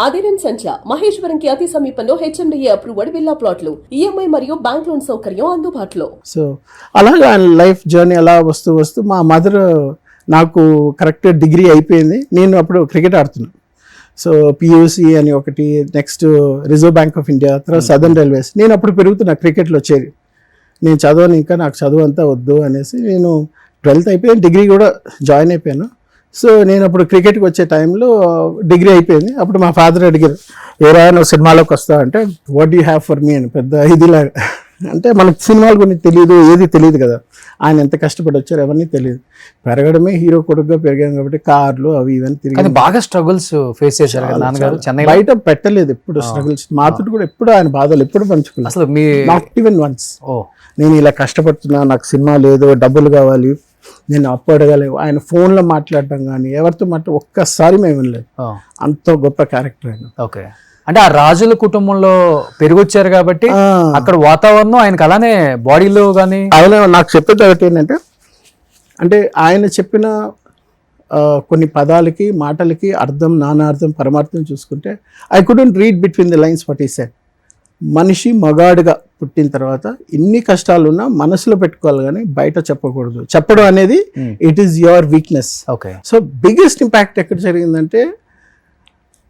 అదిరన్ సంచ మహేశ్వరంకి అతి సమీపంలో HMDA approved villa ప్లాట్లు ఈఎంఐ మరియు బ్యాంక్ లోన్ సౌకర్యం అందుబాటులో. సో అలాగా లైఫ్ జర్నీ అలా వస్తూ వస్తూ మా మదర్ నాకు కరెక్ట్ డిగ్రీ అయిపోయింది. నేను అప్పుడు క్రికెట్ ఆడుతున్నాను. సో పియూసి అని ఒకటి, next reserve bank of India, తర్వాత సదర్న్ రైల్వేస్. నేను అప్పుడు పెరుగుతున్నా క్రికెట్లో చేరి. నేను చదవను, ఇంకా నాకు చదువు అంతా వద్దు అనేసి నేను 12th అయిపోయాను, డిగ్రీ కూడా జాయిన్ అయిపోయాను. సో నేను అప్పుడు క్రికెట్కి వచ్చే టైంలో డిగ్రీ అయిపోయింది. అప్పుడు మా ఫాదర్ అడిగారు, ఏరా నువ్వు సినిమాలోకి వస్తావు అంటే, what you have for me అని పెద్ద ఇదిలాగా. అంటే మనకు సినిమాల గురించి తెలియదు, ఏది తెలియదు కదా. ఆయన ఎంత కష్టపడి వచ్చారు ఎవరిని తెలియదు. పెరగడమే హీరో కొడుకుగా పెరిగాం కాబట్టి కార్లు అవి ఇవన్నీ తిరిగి బాగా స్ట్రగుల్స్ ఫేస్ చేశారు కదా నాన్నగారు. చెన్నై బయట పెట్టలేదు ఎప్పుడు స్ట్రగుల్స్. మాతృడు కూడా ఎప్పుడు ఆయన బాధలు ఎప్పుడు పంచుకున్నాను. అసలు మీ నాట్ ఈవెన్ వన్స్ నేను ఇలా కష్టపడుతున్నా, నాకు సినిమా లేదు, డబ్బులు కావాలి, నేను అప్పు అడగలేవు, ఆయన ఫోన్లో మాట్లాడటం కానీ ఎవరితో ఒక్కసారి మేము వినలేదు. అంత గొప్ప క్యారెక్టర్ ఆయన. ఓకే, అంటే ఆ రాజుల కుటుంబంలో పెరిగొచ్చారు కాబట్టి అక్కడ వాతావరణం ఆయనకు అలానే బాడీలో కానీ. ఆయన నాకు చెప్పేది ఒకటి ఏంటంటే, అంటే ఆయన చెప్పిన కొన్ని పదాలకి మాటలకి అర్థం, నానార్థం, పరమార్థం చూసుకుంటే I couldn't read between the lines what he said. మనిషి మగాడుగా పుట్టిన తర్వాత ఎన్ని కష్టాలున్నా మనసులో పెట్టుకోవాలి కానీ బయట చెప్పకూడదు. చెప్పడం అనేది it is your weakness. Okay, so biggest impact ఎక్కడ జరిగిందంటే,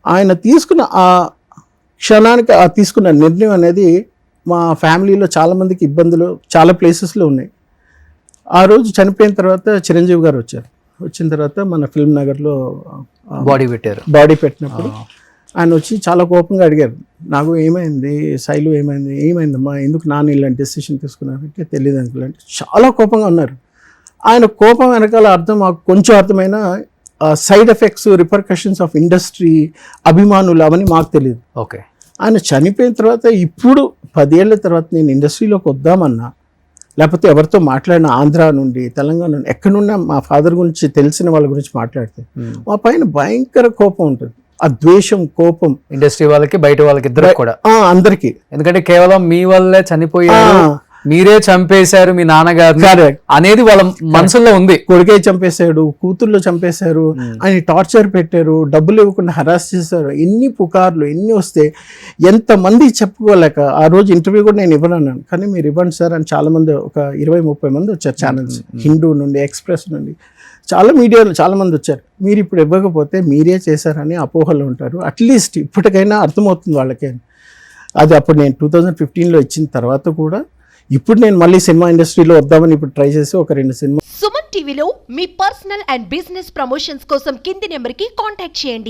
ఆయన తీసుకున్న ఆ క్షణానికి ఆ తీసుకున్న నిర్ణయం అనేది మా ఫ్యామిలీలో చాలామందికి ఇబ్బందులు చాలా ప్లేసెస్లో ఉన్నాయి. ఆ రోజు చనిపోయిన తర్వాత చిరంజీవి గారు వచ్చారు. వచ్చిన తర్వాత మన ఫిల్మ్ నగర్లో బాడీ పెట్టినప్పుడు ఆయన వచ్చి చాలా కోపంగా అడిగారు, నాకు ఏమైంది శైలు, ఏమైందమ్మా, ఎందుకు నాన్న ఇలాంటి డెసిషన్ తీసుకున్నారంటే తెలియదు అంకుల్ అంటే చాలా కోపంగా ఉన్నారు. ఆయన కోపం వెనకాల అర్థం మాకు కొంచెం అర్థమైన side effects, repercussions of industry, అభిమానులు అవన్నీ మాకు తెలియదు. ఓకే, ఆయన చనిపోయిన తర్వాత ఇప్పుడు 10 ఏళ్ల తర్వాత నేను ఇండస్ట్రీలోకి వద్దామన్నా, లేకపోతే ఎవరితో మాట్లాడిన ఆంధ్ర నుండి, తెలంగాణ నుండి, ఎక్కడున్నా మా ఫాదర్ గురించి తెలిసిన వాళ్ళ గురించి మాట్లాడితే మా పైన భయంకర కోపం ఉంటుంది. ఆ ద్వేషం, కోపం ఇండస్ట్రీ వాళ్ళకి బయట వాళ్ళకి ఇద్దరు కూడా, అందరికి. ఎందుకంటే కేవలం మీ వల్లే చనిపోయారు, మీరే చంపేశారు మీ నాన్నగారు అనేది వాళ్ళ మనసులో ఉంది. కొడుకే చంపేశాడు, కూతుర్లో చంపేశారు, ఆయన టార్చర్ పెట్టారు, డబ్బులు ఇవ్వకుండా హరాస్ చేశారు, ఎన్ని పుకార్లు ఎన్ని వస్తే ఎంతమంది చెప్పుకోలేక ఆ రోజు ఇంటర్వ్యూ కూడా నేను ఇవ్వనన్నాను. కానీ మీరు ఇవ్వండి సార్ అని చాలామంది, ఒక 20-30 మంది వచ్చారు ఛానల్స్, హిందూ నుండి, ఎక్స్ప్రెస్ నుండి, చాలా మీడియాలో చాలామంది వచ్చారు. మీరు ఇప్పుడు ఇవ్వకపోతే మీరే చేశారని అపోహలు ఉంటారు, అట్లీస్ట్ ఇప్పటికైనా అర్థమవుతుంది వాళ్ళకే. అది అప్పుడు నేను 2015లో ఇచ్చిన తర్వాత కూడా ఇప్పుడు నేను మళ్ళీ సినిమా ఇండస్ట్రీలో వద్దామని ఇప్పుడు ట్రై చేసి ఒక 2 సినిమా. సుమన్ టీవీలో మీ పర్సనల్ అండ్ బిజినెస్ ప్రమోషన్స్ కోసం కింది నెంబర్కి కాంటాక్ట్ చేయండి.